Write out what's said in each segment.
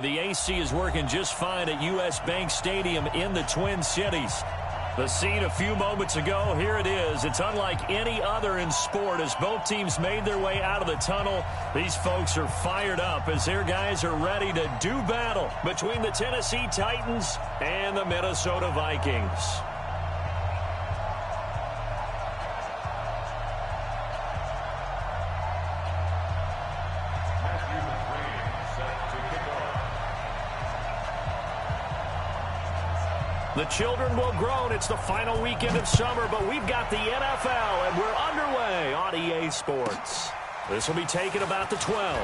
The AC is working just fine at U.S. Bank Stadium in the Twin Cities. The scene a few moments ago, here it is. It's unlike any other in sport as both teams made their way out of the tunnel. These folks are fired up as their guys are ready to do battle between the Tennessee Titans and the Minnesota Vikings. The children will groan. It's the final weekend of summer, but we've got the NFL, and we're underway on EA Sports. This will be taken about the 12.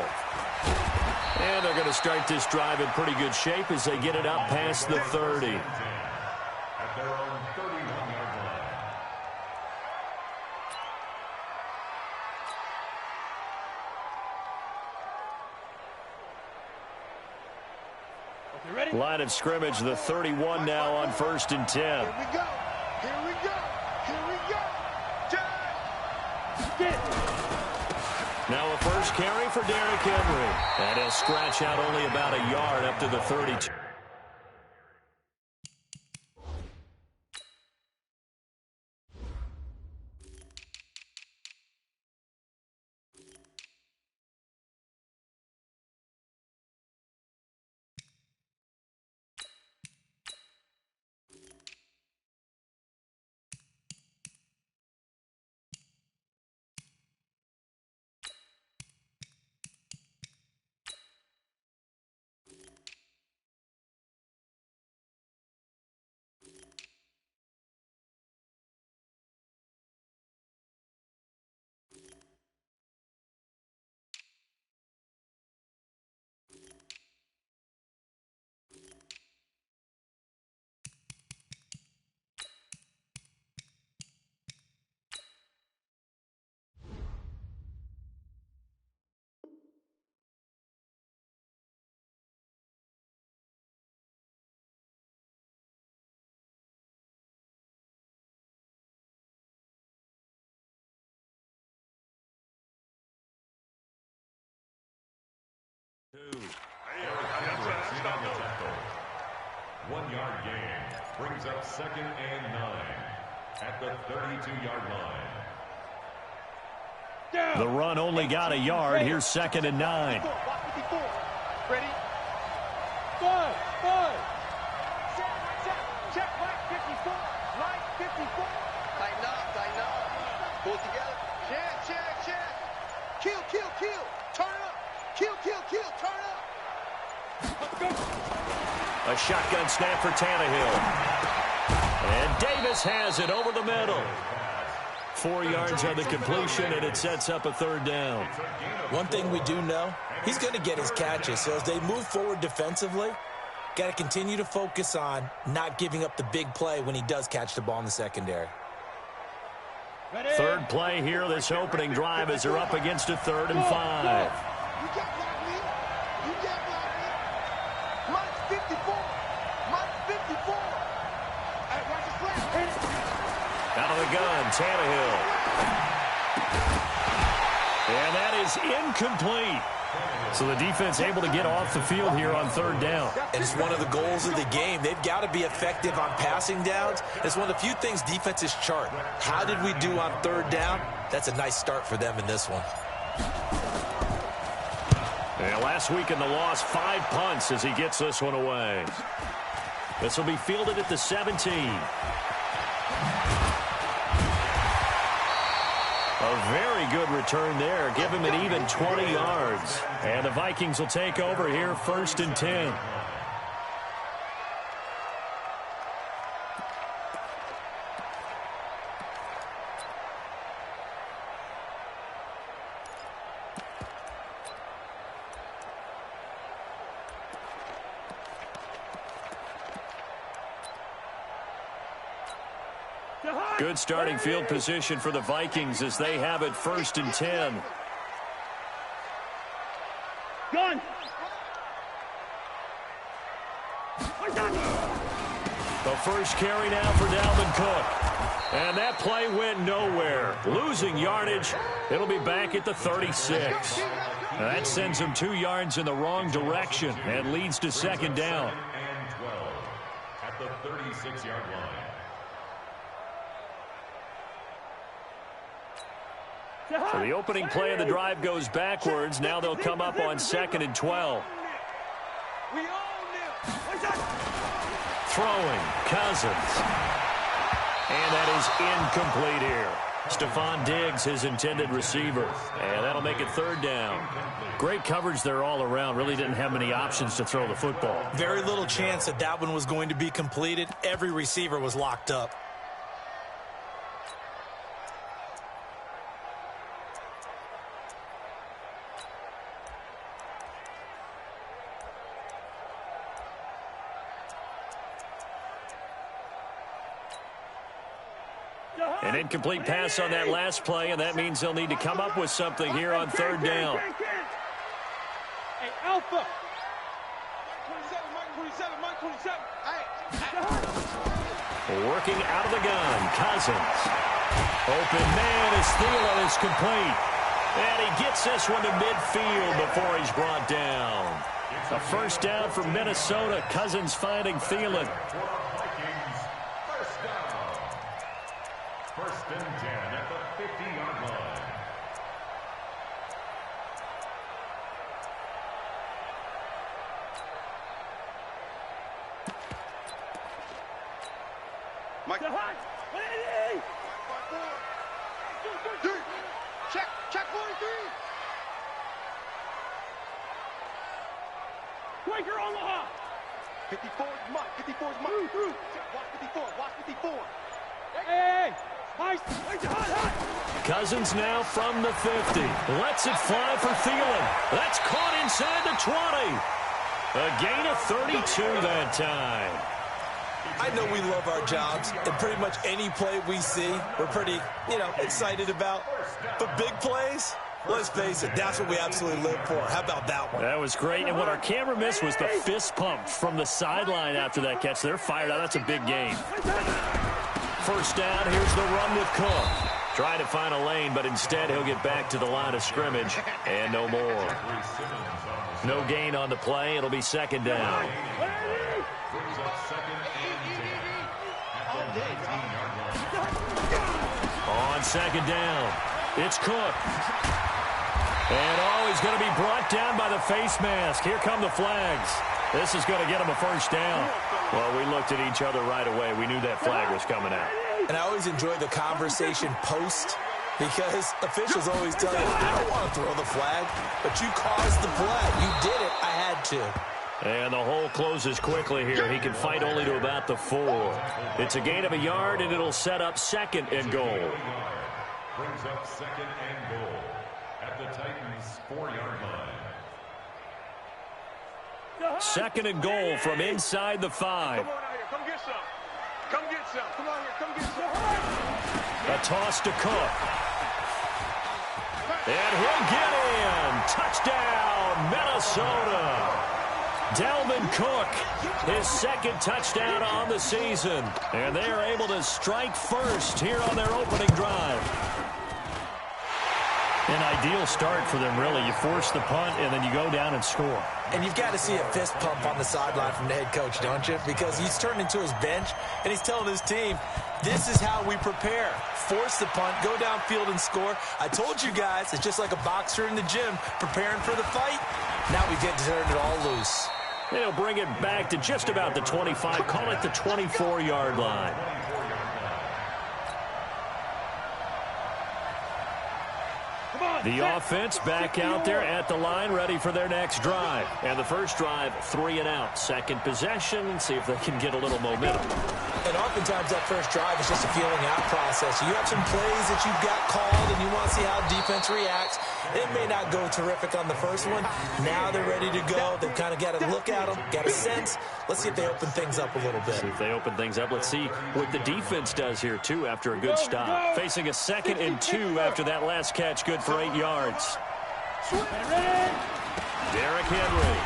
And they're going to start this drive in pretty good shape as they get it up past the 30. At their own 31-yard line. Line of scrimmage, the 31 now on 1st and 10. Here we go. Here we go. Here we go. Now a first carry for Derrick Henry. And he'll scratch out only about a yard up to the 32. On the tackle. 1-yard gain brings up 2nd and 9 at the 32-yard line. The run only got a yard. Here's 2nd and 9. Ready? Five. Check, line 54. Line 54. Tighten up. Pull together. Check. Kill. Turn up. Kill. Turn up. A shotgun snap for Tannehill. And Davis has it over the middle. 4 yards on the completion, and it sets up a 3rd down. One thing we do know, he's going to get his catches. So as they move forward defensively, got to continue to focus on not giving up the big play when he does catch the ball in the secondary. 3rd play here, this opening drive, as they're up against a 3rd and 5. Out of the gun, Tannehill. And that is incomplete. So the defense able to get off the field here on 3rd down. And it's one of the goals of the game. They've got to be effective on passing downs. It's one of the few things defenses chart. How did we do on 3rd down? That's a nice start for them in this one. And last week in the loss, 5 punts as he gets this one away. This will be fielded at the 17. A very good return there. Give him an even 20 yards. And the Vikings will take over here 1st and 10. Good starting field position for the Vikings as they have it 1st and 10. Gun. The first carry now for Dalvin Cook. And that play went nowhere. Losing yardage. It'll be back at the 36. That sends him 2 yards in the wrong direction and leads to second down. And 12 at the 36-yard line. So the opening play of the drive goes backwards. Now they'll come up on 2nd and 12. Throwing, Cousins. And that is incomplete here. Stephon Diggs, his intended receiver. And that'll make it 3rd down. Great coverage there all around. Really didn't have many options to throw the football. Very little chance that that one was going to be completed. Every receiver was locked up. An incomplete pass on that last play, and that means they'll need to come up with something here on 3rd down. Hey, Alpha. Mike 27, Mike 27. Working out of the gun, Cousins. Open man as Thielen is complete. And he gets this one to midfield before he's brought down. A 1st down for Minnesota. Cousins finding Thielen. 1st and 10 at the 50-yard line. Mike. Check 43. Quaker Omaha. 54 is Mike. 54 is Mike. Watch 54. Watch 54. Hey. Cousins now from the 50. Lets it fly for Thielen. That's caught inside the 20. A gain of 32 that time. I know we love our jobs, and pretty much any play we see, we're pretty, excited about. But big plays, let's face it, that's what we absolutely live for. How about that one? That was great, and what our camera missed was the fist pump from the sideline after that catch. They're fired out. That's a big gain. 1st down, here's the run with Cook. Trying to find a lane, but instead he'll get back to the line of scrimmage, and no more. No gain on the play. It'll be 2nd down. Brings up 2nd and 10 at the 19-yard line. On 2nd down, it's Cook. And he's going to be brought down by the face mask. Here come the flags. This is going to get him a 1st down. Well, we looked at each other right away. We knew that flag was coming out. And I always enjoy the conversation post, because officials always tell you, I don't want to throw the flag, but you caused the play. You did it. I had to. And the hole closes quickly here. He can fight only to about the 4. It's a gain of a yard, and it'll set up 2nd and goal. Brings up 2nd and goal at the Titans' 4-yard line. 2nd and goal from inside the 5. Come on out here. Come get some. Come get some. Come on here. Come get some. A toss to Cook. And he'll get in. Touchdown, Minnesota. Dalvin Cook, his 2nd touchdown on the season. And they are able to strike first here on their opening drive. An ideal start for them, really. You force the punt, and then you go down and score. And you've got to see a fist pump on the sideline from the head coach, don't you? Because he's turned into his bench, and he's telling his team, this is how we prepare. Force the punt, go downfield and score. I told you guys, it's just like a boxer in the gym preparing for the fight. Now we get to turn it all loose. And he'll bring it back to just about the 25. Call it the 24-yard line. The offense back out there at the line, ready for their next drive. And the first drive, 3 and out. 2nd possession, see if they can get a little momentum. And oftentimes that first drive is just a feeling out process. You have some plays that you've got called, and you want to see how defense reacts. It may not go terrific on the first one. Now they're ready to go. They've kind of got to look at them, got a sense. Let's see if they open things up a little bit. See if they open things up. Let's see what the defense does here, too, after a good stop. Facing a 2nd and 2 after that last catch, good for 8 yards. Derrick Henry.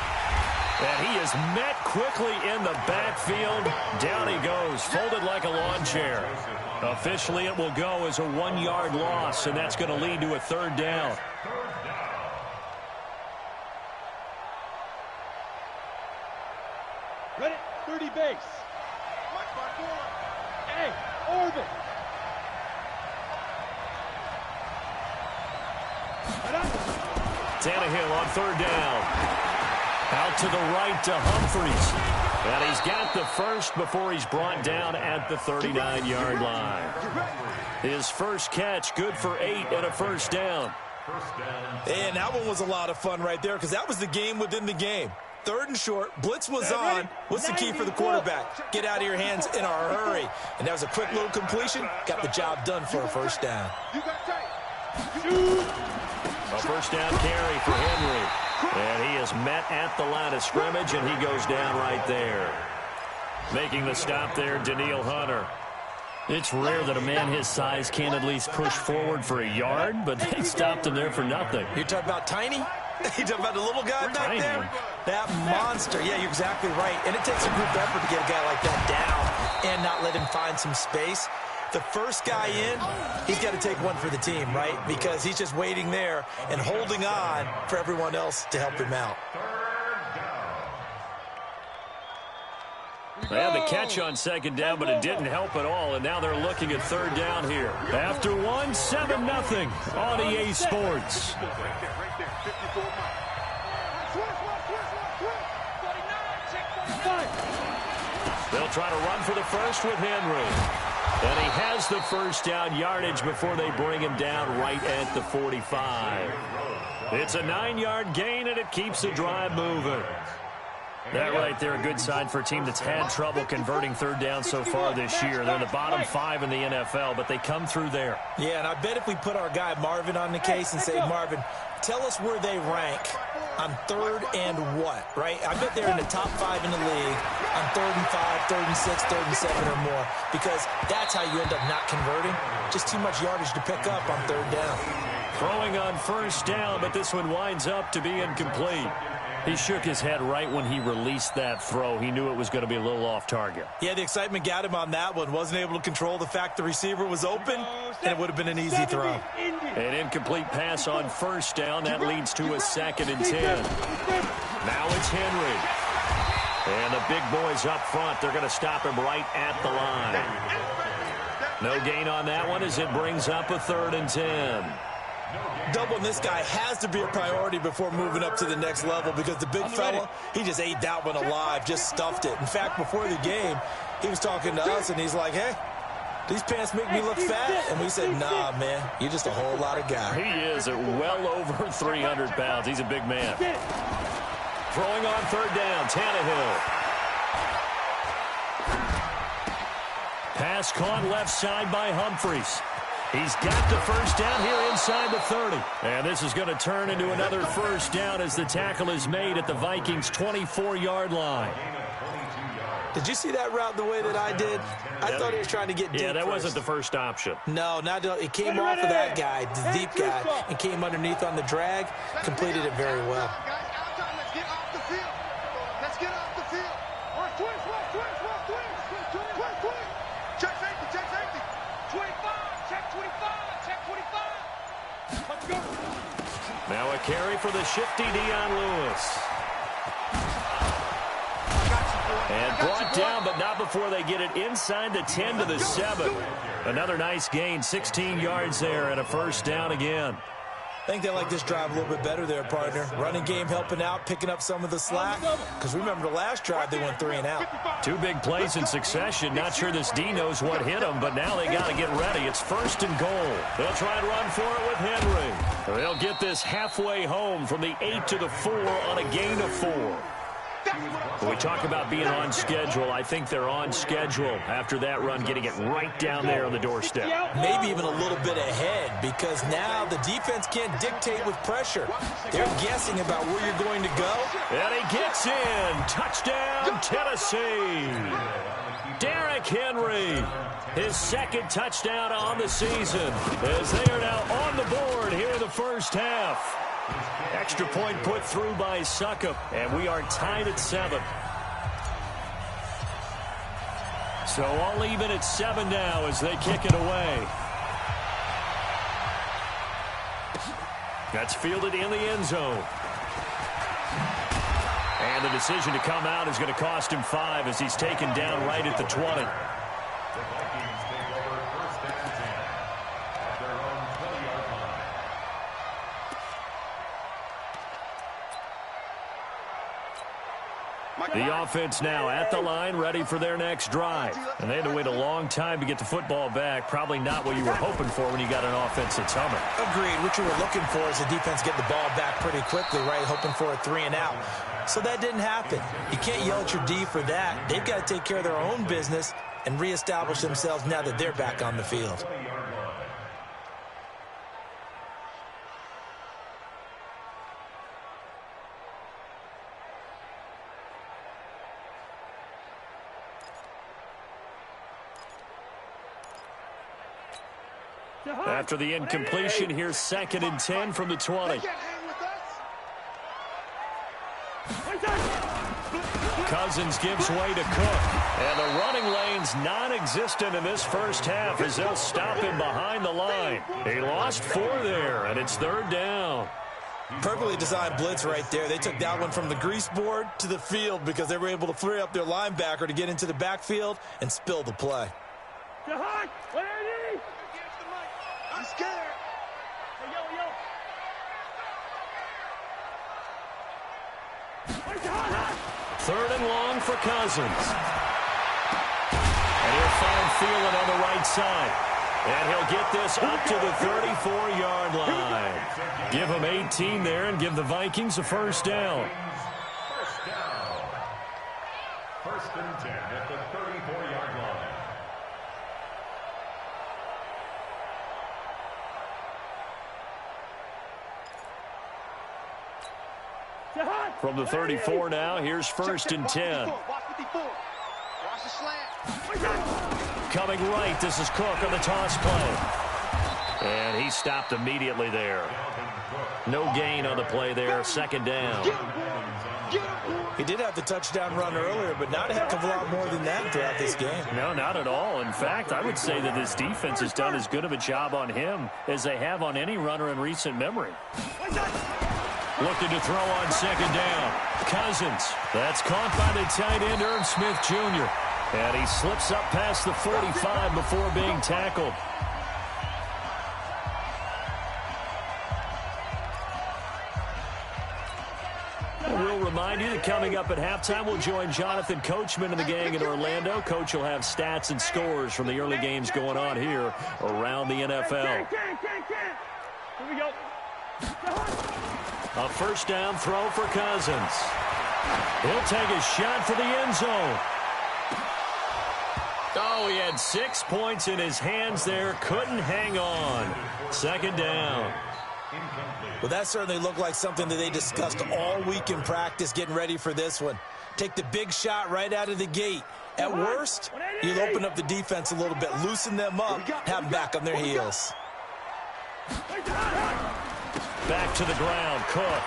And he is met quickly in the backfield. Down he goes, folded like a lawn chair. Officially, it will go as a 1-yard loss, and that's going to lead to a 3rd down. Ready? 30 base. Hey, orbit. Tannehill on third down. Out to the right to Humphries. And he's got the first before he's brought down at the 39-yard line. His first catch, good for 8 and a first down. And that one was a lot of fun right there because that was the game within the game. Third and short, blitz was on. What's the key for the quarterback? Get out of your hands in a hurry. And that was a quick little completion. Got the job done for a first down. A first down carry for Henry. And he is met at the line of scrimmage, and he goes down right there. Making the stop there, Danielle Hunter. It's rare that a man his size can at least push forward for a yard, but they stopped him there for nothing. You're talking about Tiny? You talking about the little guy back there? That monster. Yeah, you're exactly right. And it takes a group effort to get a guy like that down and not let him find some space. The first guy in, he's got to take one for the team, right? Because he's just waiting there and holding on for everyone else to help him out. They had the catch on second down, but it didn't help at all, and now they're looking at third down here. After 1, 7-0 on EA Sports. They'll try to run for the first with Henry. And he has the first down yardage before they bring him down right at the 45. It's a 9-yard gain, and it keeps the drive moving. That right there, a good sign for a team that's had trouble converting third down so far this year. They're in the bottom 5 in the NFL, but they come through there. Yeah, and I bet if we put our guy Marvin on the case and say, Marvin, tell us where they rank on third and what, right? I bet they're in the top 5 in the league on 3rd and 5, 3rd and 6, 3rd and 7 or more, because that's how you end up not converting. Just too much yardage to pick up on third down. Throwing on first down, but this one winds up to be incomplete. He shook his head right when he released that throw. He knew it was going to be a little off target. Yeah, the excitement got him on that one. Wasn't able to control the fact the receiver was open, and it would have been an easy throw. An incomplete pass on first down. That leads to a 2nd and 10. Now it's Henry. And the big boys up front, they're going to stop him right at the line. No gain on that one as it brings up a 3rd and 10. Doubling this guy has to be a priority before moving up to the next level because the big fella, he just ate that one alive, just stuffed it. In fact, before the game, he was talking to us, and he's like, hey, these pants make me look fat. And we said, nah, man, you're just a whole lot of guy. He is at well over 300 pounds. He's a big man. Throwing on third down, Tannehill. Pass caught left side by Humphries. He's got the first down here inside the 30. And this is going to turn into another first down as the tackle is made at the Vikings' 24-yard line. Did you see that route the way that I did? I thought he was trying to get deep. Yeah, that first. wasn't the first option. No, not it came off of that guy, the deep guy, and came underneath on the drag. Completed it very well. Let's get off the field. Let's get off the field. Twist. Check safety. 25. Check 25. Check 25. Let's go. Now a carry for the shifty Dion Lewis. And brought down, but not before they get it inside the 10 to the 7. Another nice gain, 16 yards there, and a first down again. I think they like this drive a little bit better there, partner. Running game helping out, picking up some of the slack. Because remember the last drive, they went 3 and out. 2 big plays in succession. Not sure this D knows what hit them, but now they got to get ready. It's 1st and goal. They'll try and run for it with Henry. They'll get this halfway home from the 8 to the 4 on a gain of 4. When we talk about being on schedule, I think they're on schedule after that run, getting it right down there on the doorstep. Maybe even a little bit ahead, because now the defense can't dictate with pressure. They're guessing about where you're going to go. And he gets in. Touchdown, Tennessee. Derrick Henry, his 2nd touchdown on the season, as they are now on the board here in the first half. Extra point put through by Succop, and we are tied at 7. So all even at 7 now as they kick it away. That's fielded in the end zone. And the decision to come out is going to cost him 5 as he's taken down right at the 20. The Vikings take over first and 10 at their own 20-yard line. The offense now at the line, ready for their next drive. And they had to wait a long time to get the football back. Probably not what you were hoping for when you got an offense that's humming. Agreed. What you were looking for is the defense getting the ball back pretty quickly, right? Hoping for a 3 and out. So that didn't happen. You can't yell at your D for that. They've got to take care of their own business and reestablish themselves now that they're back on the field. After the incompletion, here's 2nd and 10 from the 20. Cousins gives way to Cook. And the running lane's non-existent in this first half as they'll stop him behind the line. He lost 4 there, and it's 3rd down. Perfectly designed blitz right there. They took that one from the grease board to the field because they were able to free up their linebacker to get into the backfield and spill the play. I'm scared. Third and long for Cousins. And he'll find Thielen on the right side. And he'll get this up to the 34-yard line. Give him 18 there and give the Vikings a first down. First down. 1st and 10 at the 34-yard line. From the 34 now, here's 1st and 10. Watch the slant. Coming right, this is Cook on the toss play. And he stopped immediately there. No gain on the play there, 2nd down. He did have the touchdown run earlier, but not a heck of a lot more than that throughout this game. No, not at all. In fact, I would say that this defense has done as good of a job on him as they have on any runner in recent memory. Looking to throw on 2nd down. Cousins. That's caught by the tight end, Irv Smith Jr. And he slips up past the 45 before being tackled. We'll remind you that coming up at halftime, we'll join Jonathan Coachman and the gang in Orlando. Coach will have stats and scores from the early games going on here around the NFL. Here we go. A first down throw for Cousins. He'll take a shot for the end zone. Oh, he had 6 points in his hands there. Couldn't hang on. 2nd down. Well, that certainly looked like something that they discussed all week in practice getting ready for this one. Take the big shot right out of the gate. At worst, you'll open up the defense a little bit, loosen them up, have them back on their heels. Back to the ground, Cook.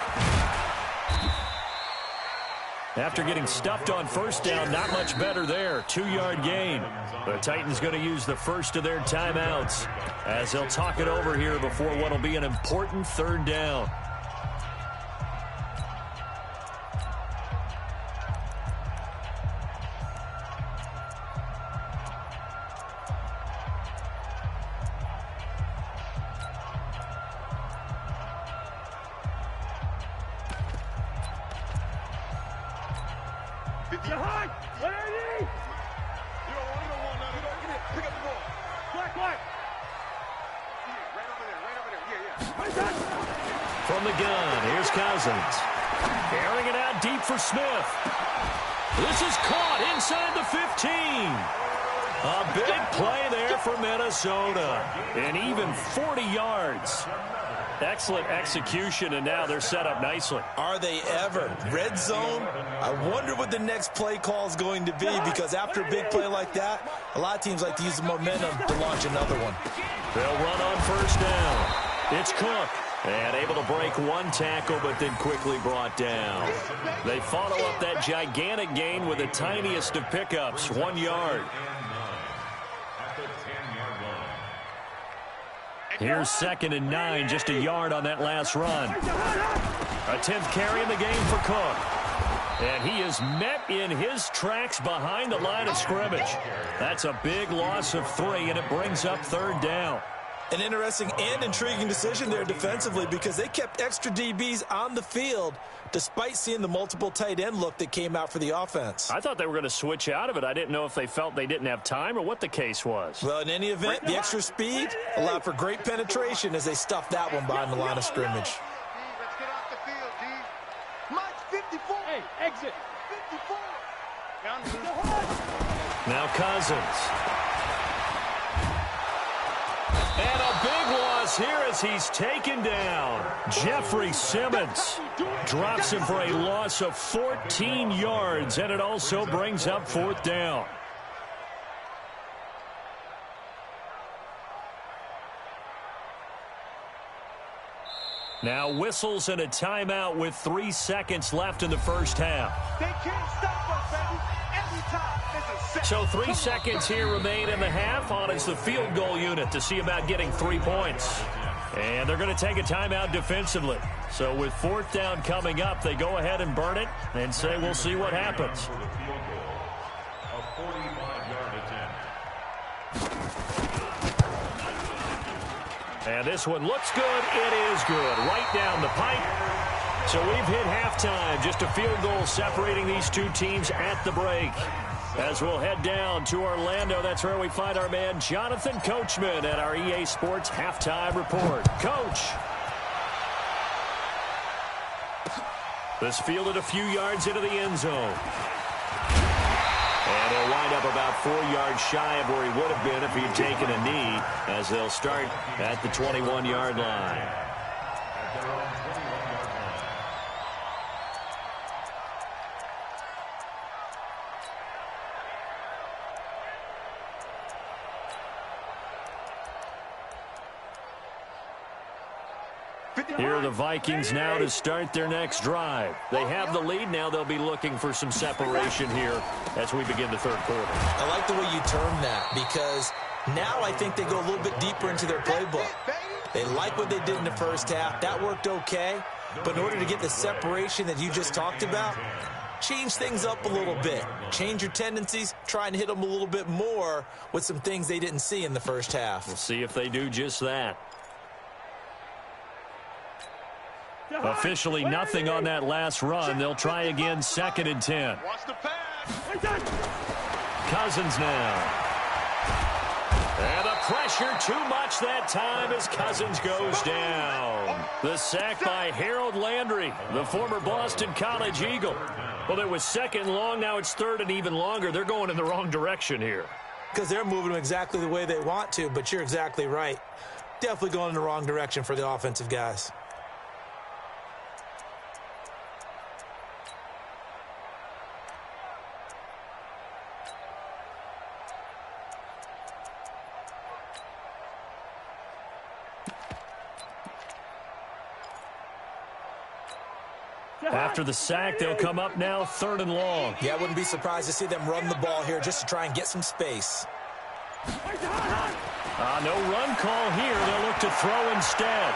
After getting stuffed on first down, not much better there. 2-yard gain. The Titans going to use the first of their timeouts as they'll talk it over here before what will be an important 3rd down. From the gun, here's Cousins. Airing it out deep for Smith. This is caught inside the 15. A big play there for Minnesota. And even 40 yards. Excellent execution, and now they're set up nicely. Are they ever? Red zone? I wonder what the next play call is going to be, because after a big play like that, a lot of teams like to use the momentum to launch another one. They'll run on first down. It's Cook. And able to break one tackle, but then quickly brought down. They follow up that gigantic gain with the tiniest of pickups, 1 yard. Here's 2nd and 9, just a yard on that last run. A 10th carry in the game for Cook. And he is met in his tracks behind the line of scrimmage. That's a big loss of 3, and it brings up 3rd down. An interesting and intriguing decision there defensively because they kept extra DBs on the field despite seeing the multiple tight end look that came out for the offense. I thought they were going to switch out of it. I didn't know if they felt they didn't have time or what the case was. Well, in any event, the extra speed allowed for great penetration as they stuffed that one behind the line of scrimmage. Let's get off the field, D. Mike, 54. Hey, exit. 54. Now Cousins. And a big loss here as he's taken down. Jeffrey Simmons drops him for a loss of 14 yards, and it also brings up 4th down. Now whistles and a timeout with 3 seconds left in the first half. They can't stop us, baby. Every time. So 3 seconds here remain in the half. On is the field goal unit to see about getting 3 points. And they're going to take a timeout defensively. So with 4th down coming up, they go ahead and burn it and say we'll see what happens. And this one looks good. It is good. Right down the pipe. So we've hit halftime. Just a field goal separating these two teams at the break. As we'll head down to Orlando, that's where we find our man Jonathan Coachman at our EA Sports Halftime Report. Coach. This fielded a few yards into the end zone. And he'll wind up about 4 yards shy of where he would have been if he had taken a knee, as they'll start at the 21-yard line. Here are the Vikings now to start their next drive. They have the lead. Now they'll be looking for some separation here as we begin the 3rd quarter. I like the way you term that because now I think they go a little bit deeper into their playbook. They like what they did in the first half. That worked okay. But in order to get the separation that you just talked about, change things up a little bit. Change your tendencies. Try and hit them a little bit more with some things they didn't see in the first half. We'll see if they do just that. Officially nothing on that last run. They'll try again, 2nd and 10. Watch the pass. Cousins now. And the pressure too much that time as Cousins goes down. The sack by Harold Landry, the former Boston College Eagle. Well, it was 2nd long. Now it's 3rd and even longer. They're going in the wrong direction here. Because they're moving them exactly the way they want to, but you're exactly right. Definitely going in the wrong direction for the offensive guys. After the sack, they'll come up now 3rd and long. Yeah, I wouldn't be surprised to see them run the ball here just to try and get some space. No run call here. They'll look to throw instead.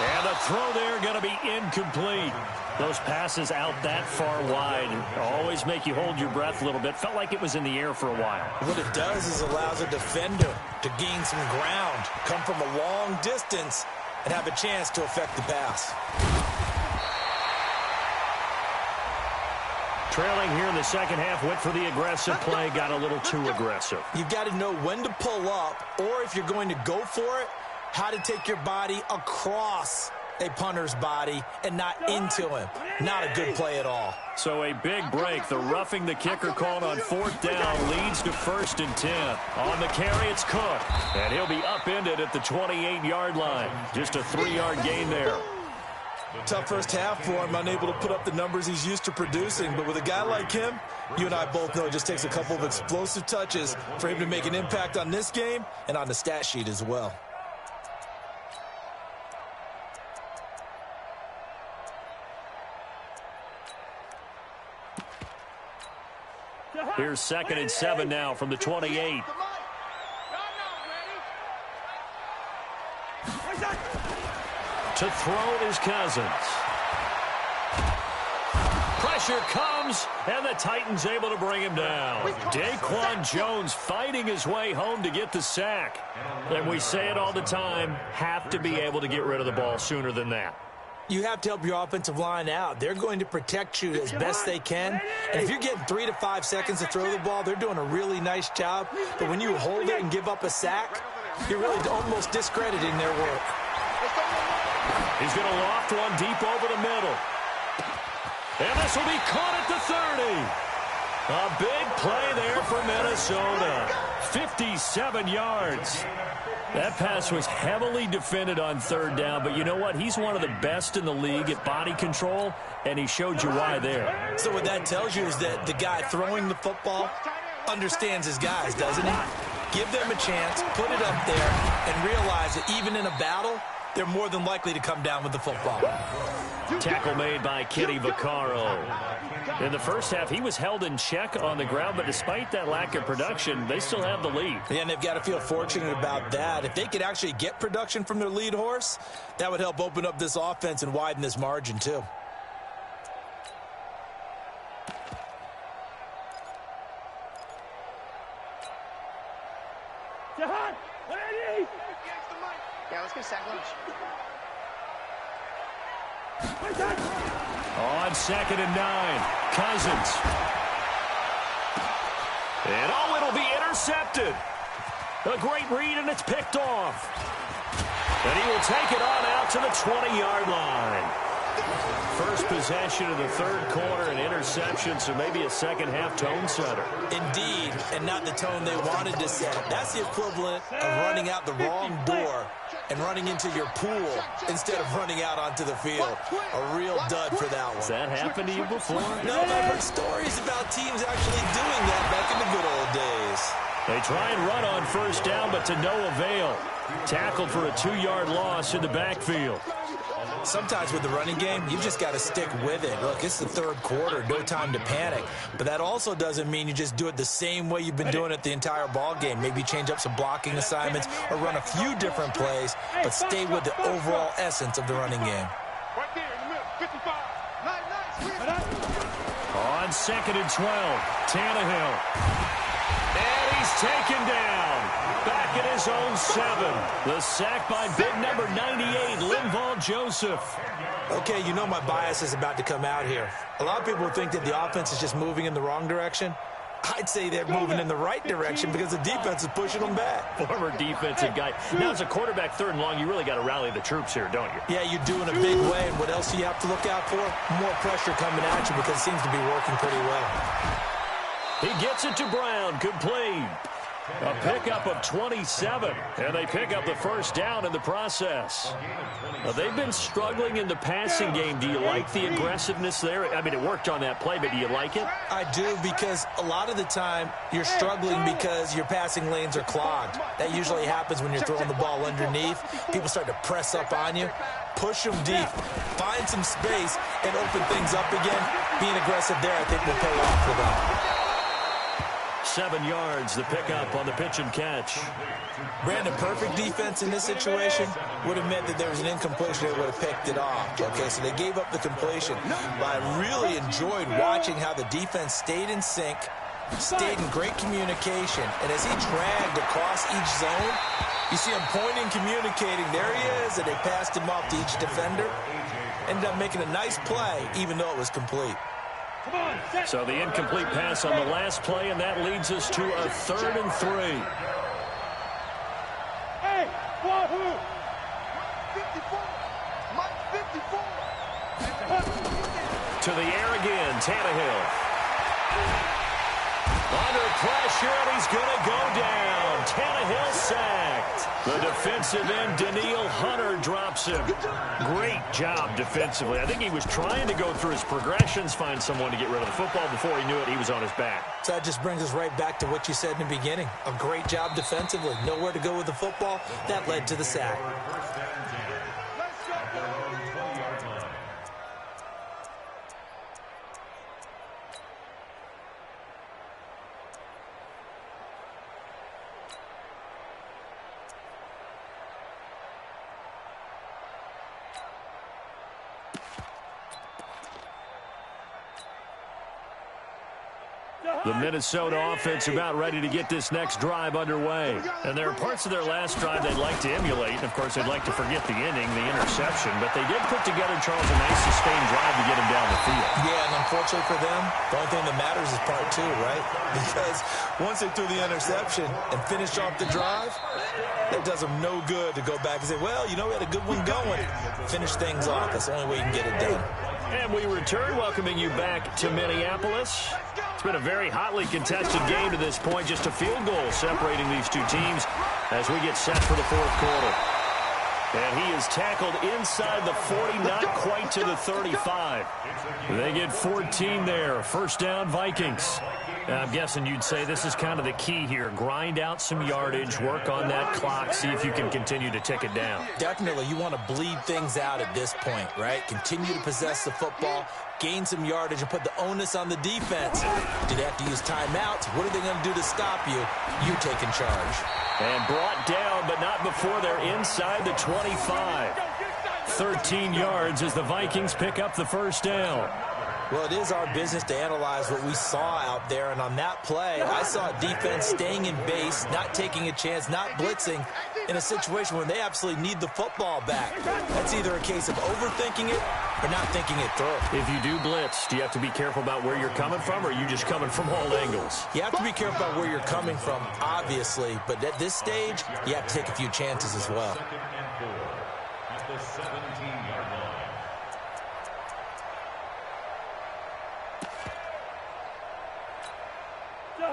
And the throw there going to be incomplete. Those passes out that far wide always make you hold your breath a little bit. Felt like it was in the air for a while. What it does is allows a defender to gain some ground, come from a long distance, and have a chance to affect the pass. Trailing here in the second half, went for the aggressive play, got a little too aggressive. You've got to know when to pull up, or if you're going to go for it, how to take your body across a punter's body and not into him. Not a good play at all. So a big break. The roughing the kicker called on 4th down leads to 1st and 10. On the carry, it's Cook. And he'll be upended at the 28-yard line. Just a 3-yard gain there. Tough first half for him, unable to put up the numbers he's used to producing. But with a guy like him, you and I both know it just takes a couple of explosive touches for him to make an impact on this game and on the stat sheet as well. Here's 2nd and 7 now from the 28. To throw is Cousins. Pressure Pressure comes, and the Titans able to bring him down. Daquan Jones fighting his way home to get the sack. And we say it all the time, have to be able to get rid of the ball sooner than that. You have to help your offensive line out. They're going to protect you as best they can. And if you're getting 3 to 5 seconds to throw the ball, they're doing a really nice job. But when you hold it and give up a sack, you're really almost discrediting their work. He's going to loft one deep over the middle. And this will be caught at the 30. A big play there for Minnesota. 57 yards. That pass was heavily defended on third down, but you know what? He's one of the best in the league at body control, and he showed you why there. So what that tells you is that the guy throwing the football understands his guys, doesn't he? Give them a chance, put it up there, and realize that even in a battle, they're more than likely to come down with the football. Tackle made by Kenny Vaccaro. In the first half, he was held in check on the ground, but despite that lack of production, they still have the lead. Yeah, and they've got to feel fortunate about that. If they could actually get production from their lead horse, that would help open up this offense and widen this margin, too. Jahan, ready? Yeah, let's get sack lunch. On 2nd and 9, Cousins. And oh, it'll be intercepted. A great read, and it's picked off. And he will take it on out to the 20-yard line. First possession of the third quarter, an interception, so maybe a second-half tone setter. Indeed, and not the tone they wanted to set. That's the equivalent of running out the wrong door and running into your pool instead of running out onto the field. A real dud for that one. Has that happened to you before? No, I've heard stories about teams actually doing that back in the good old days. They try and run on first down, but to no avail. Tackled for a 2-yard loss in the backfield. Sometimes with the running game, you've just got to stick with it. Look, it's the third quarter, no time to panic. But that also doesn't mean you just do it the same way you've been doing it the entire ball game. Maybe change up some blocking assignments or run a few different plays, but stay with the overall essence of the running game. Right there in the middle, 55. Nice. On 2nd and 12, Tannehill. And he's taken down. Back at his own 7. The sack by big number 98, Linval Joseph. Okay, you know my bias is about to come out here. A lot of people think that the offense is just moving in the wrong direction. I'd say they're moving in the right direction because the defense is pushing them back. Former defensive guy. Now, as a quarterback, 3rd and long, you really got to rally the troops here, don't you? Yeah, you do in a big way. And what else do you have to look out for? More pressure coming at you because it seems to be working pretty well. He gets it to Brown, complete. A pickup of 27, and they pick up the first down in the process. Now, they've been struggling in the passing game. Do you like the aggressiveness there? I mean, it worked on that play, but do you like it? I do, because a lot of the time you're struggling because your passing lanes are clogged. That usually happens when you're throwing the ball underneath. People start to press up on you. Push them deep. Find some space and open things up again. Being aggressive there, I think, will pay off for them. 7 yards, the pickup on the pitch and catch. Brandon, perfect defense in this situation would have meant that there was an incompletion that would have picked it off. Okay, so they gave up the completion. But I really enjoyed watching how the defense stayed in sync, stayed in great communication. And as he dragged across each zone, you see him pointing, communicating. There he is, and they passed him off to each defender. Ended up making a nice play, even though it was complete. So the incomplete pass on the last play, and that leads us to a 3rd and 3. Hey, Wahoo! 54. Mike, 54. To the air again, Tannehill. Under pressure, and he's going to go down. Tannehill sacked. The defensive end, Daniil Hunter, drops him. Great job defensively. I think he was trying to go through his progressions, find someone to get rid of the football. Before he knew it, he was on his back. So that just brings us right back to what you said in the beginning. A great job defensively. Nowhere to go with the football. That led to the sack. The Minnesota offense about ready to get this next drive underway. And there are parts of their last drive they'd like to emulate. And, of course, they'd like to forget the inning, the interception. But they did put together, Charles, a nice sustained drive to get him down the field. Yeah, and unfortunately for them, the only thing that matters is part two, right? Because once they threw the interception and finished off the drive, it does them no good to go back and say, well, you know, we had a good one going. Finish things off. That's the only way you can get it done. And we return, welcoming you back to Minneapolis. It's been a very hotly contested game to this point. Just a field goal separating these two teams as we get set for the fourth quarter. And he is tackled inside the 40, not quite to the 35. They get 14 there. First down, Vikings. I'm guessing you'd say this is kind of the key here. Grind out some yardage, work on that clock, see if you can continue to tick it down. Definitely. You want to bleed things out at this point, right? Continue to possess the football, gain some yardage, and put the onus on the defense. Do they have to use timeouts? What are they going to do to stop you? You taking charge. And brought down, but not before they're inside the 25. 13 yards as the Vikings pick up the first down. Well, it is our business to analyze what we saw out there, and on that play, I saw a defense staying in base, not taking a chance, not blitzing, in a situation where they absolutely need the football back. That's either a case of overthinking it or not thinking it through. If you do blitz, do you have to be careful about where you're coming from, or are you just coming from all angles? You have to be careful about where you're coming from, obviously, but at this stage, you have to take a few chances as well. Second and 4 at the 17-yard line.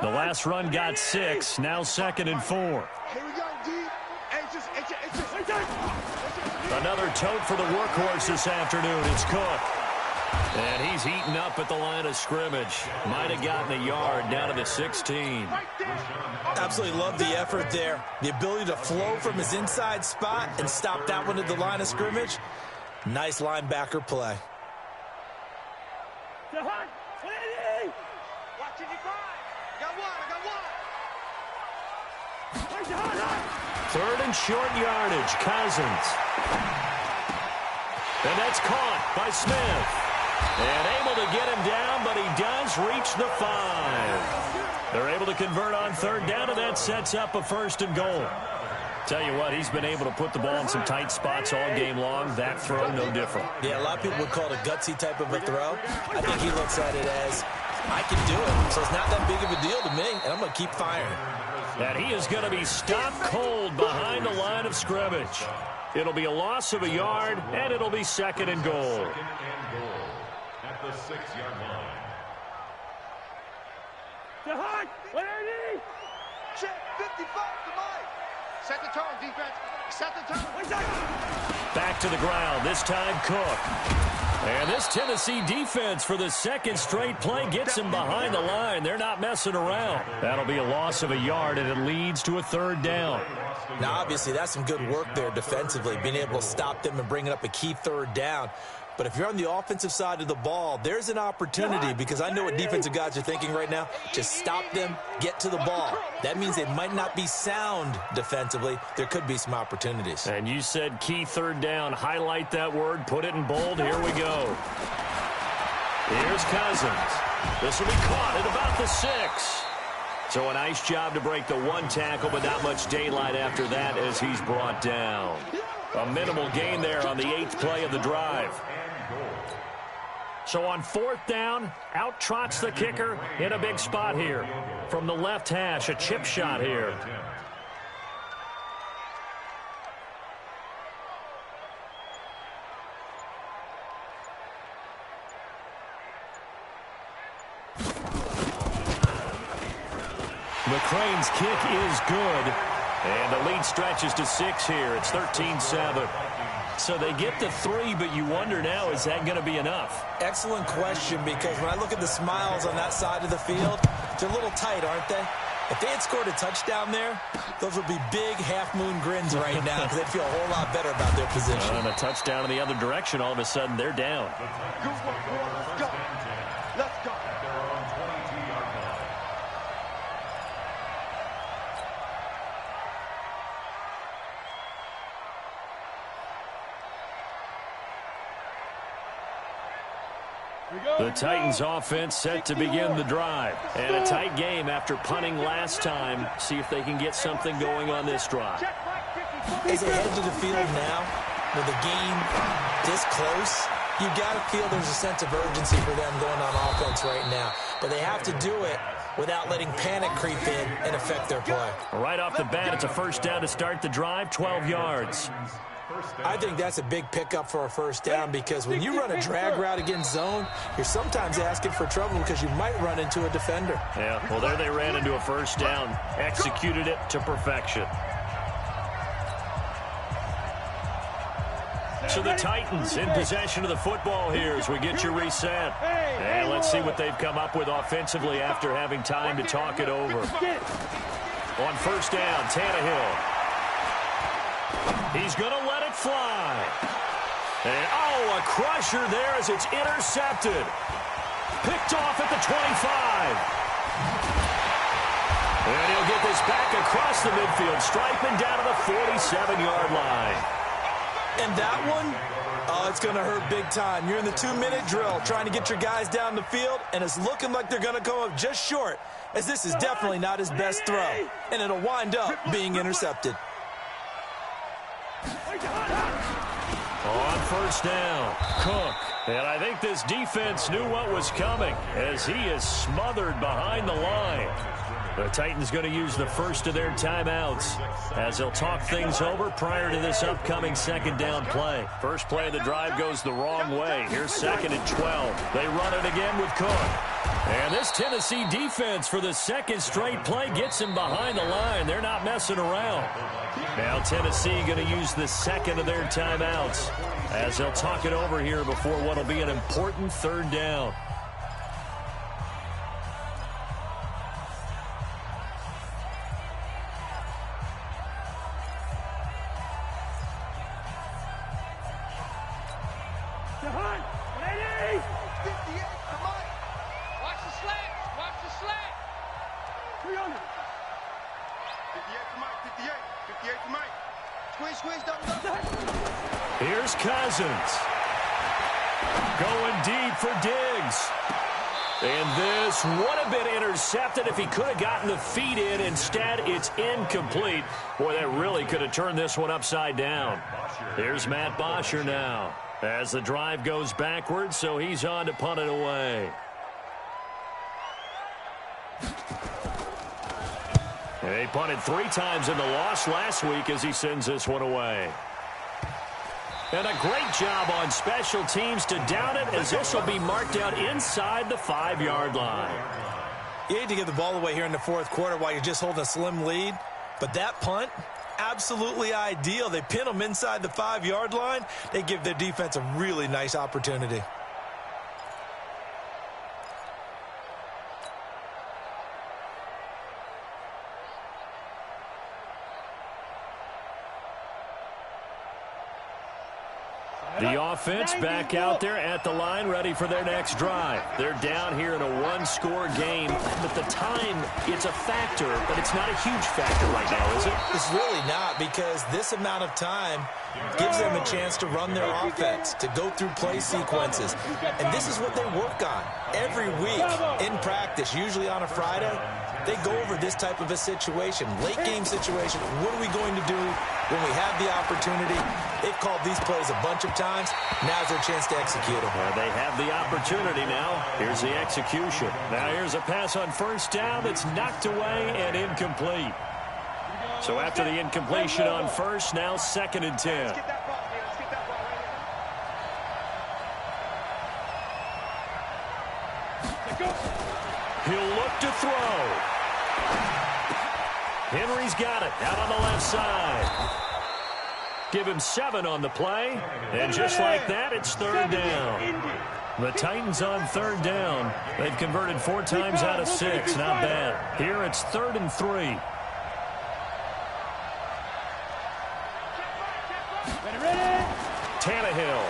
The last run got 6, now 2nd and 4. Here we go, D. Another tote for the workhorse this afternoon. It's Cook. And he's eaten up at the line of scrimmage. Might have gotten a yard down to the 16. Absolutely love the effort there. The ability to flow from his inside spot and stop that one at the line of scrimmage. Nice linebacker play. Third and short yardage, Cousins. And that's caught by Smith. And able to get him down, but he does reach the 5. They're able to convert on third down, and that sets up a 1st and goal. Tell you what, he's been able to put the ball in some tight spots all game long. That throw, no different. Yeah, a lot of people would call it a gutsy type of a throw. I think he looks at it as, I can do it, so it's not that big of a deal to me, and I'm going to keep firing. And he is going to be stopped cold behind the line of scrimmage. It'll be a loss of a yard, and it'll be 2nd and goal. 2nd and goal at the 6-yard line. Check 55 to Mike. Set the tone, defense. Set the tone. Back to the ground, this time Cook. And this Tennessee defense for the second straight play gets him behind the line. They're not messing around. That'll be a loss of a yard, and it leads to a 3rd down. Now, obviously, that's some good work there defensively, being able to stop them and bringing up a key 3rd down. But if you're on the offensive side of the ball, there's an opportunity, because I know what defensive guys are thinking right now. Just stop them, get to the ball. That means they might not be sound defensively. There could be some opportunities. And you said key 3rd down. Highlight that word, put it in bold. Here we go. Here's Cousins. This will be caught at about the 6. So a nice job to break the 1 tackle, but not much daylight after that as he's brought down. A minimal gain there on the 8th play of the drive. So on 4th down, out trots the kicker in a big spot here. From the left hash, a chip shot here. McCrane's kick is good. And the lead stretches to 6 here. It's 13-7. So they get to 3, but you wonder now, is that going to be enough? Excellent question, because when I look at the smiles on that side of the field, they're a little tight, aren't they? If they had scored a touchdown there, those would be big half-moon grins right now, because they'd feel a whole lot better about their position. And a touchdown in the other direction, all of a sudden they're down. Good work, boy. Let's go. Let's go. They're on 22-yard line. The Titans offense set to begin the drive. And a tight game after punting last time. See if they can get something going on this drive. As they head to the field now, with the game this close, you've got to feel there's a sense of urgency for them going on offense right now. But they have to do it without letting panic creep in and affect their play. Right off the bat, it's a first down to start the drive, 12 yards. I think that's a big pickup for a first down because when you run a drag route against zone, you're sometimes asking for trouble because you might run into a defender. Yeah, well, there they ran into a first down, executed it to perfection. So the Titans in possession of the football here as we get you reset. And let's see what they've come up with offensively after having time to talk it over. On first down, Tannehill. He's going to let it fly. And, oh, a crusher there as it's intercepted. Picked off at the 25. And he'll get this back across the midfield, striping down to the 47-yard line. And that one, oh, it's going to hurt big time. You're in the 2-minute drill trying to get your guys down the field, and it's looking like they're going to come up just short, as this is definitely not his best throw, and it'll wind up being intercepted. On first down, Cook. And I think this defense knew what was coming as he is smothered behind the line. The Titans going to use the first of their timeouts as they'll talk things over prior to this upcoming second down play. First play of the drive goes the wrong way. Here's second and 12. They run it again with Cook. And this Tennessee defense for the second straight play gets him behind the line. They're not messing around. Now Tennessee going to use the second of their timeouts as they'll talk it over here before what will be an important third down. Here's Cousins. Going deep for Diggs. And this would have been intercepted if he could have gotten the feet in. Instead, it's incomplete. Boy, that really could have turned this one upside down. Here's Matt Bosher now as the drive goes backwards, so he's on to punt it away. And he punted 3 times in the loss last week as he sends this one away. And a great job on special teams to down it as this will be marked out inside the 5-yard line. You hate to give the ball away here in the fourth quarter while you're just holding a slim lead, but that punt, absolutely ideal. They pin them inside the 5-yard line. They give their defense a really nice opportunity. The offense back out there at the line, ready for their next drive. They're down here in a 1-score game, but the time, it's a factor, but it's not a huge factor right now, is it? It's really not, because this amount of time gives them a chance to run their offense, to go through play sequences. And this is what they work on every week in practice, usually on a Friday. They go over this type of a situation, late-game situation. What are we going to do when we have the opportunity? They've called these plays a bunch of times. Now's their chance to execute them. Well, they have the opportunity now. Here's the execution. Now here's a pass on first down that's knocked away and incomplete. So after the incompletion on first, now 2nd and 10. He'll look to throw. Henry's got it out on the left side. Give him 7 on the play. And just like that, it's 3rd down. The Titans on 3rd down. They've converted 4 times out of 6. Not bad. Here it's 3rd and 3. Tannehill.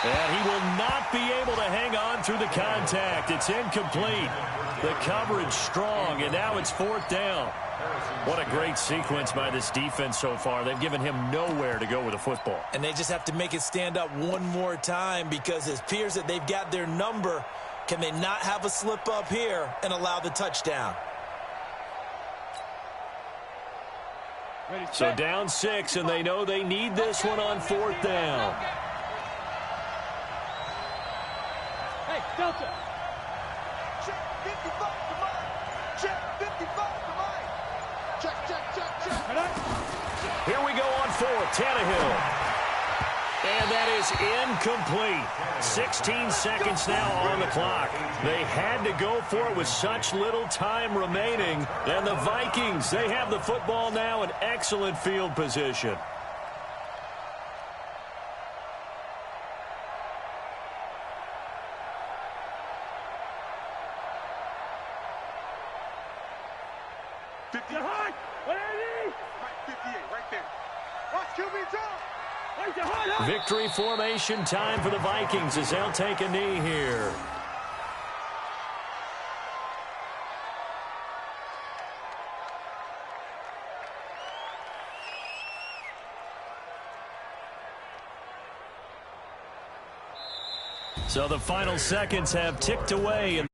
And he will not be able to hang on through the contact. It's incomplete. The coverage strong, and now it's 4th down. What a great sequence by this defense so far. They've given him nowhere to go with the football. And they just have to make it stand up one more time because it appears that they've got their number. Can they not have a slip up here and allow the touchdown? So down 6, and they know they need this one on 4th down. Hey, Delta. Check 55 to mine. Check 55 to mine. Check. Here we go on 4th. Tannehill. And that is incomplete. 16 seconds now on the clock. They had to go for it with such little time remaining. And the Vikings, they have the football now in excellent field position. Hot. What I need? Right 58, right there. Watch QB jump. Victory formation time for the Vikings as they'll take a knee here. So the final seconds have ticked away in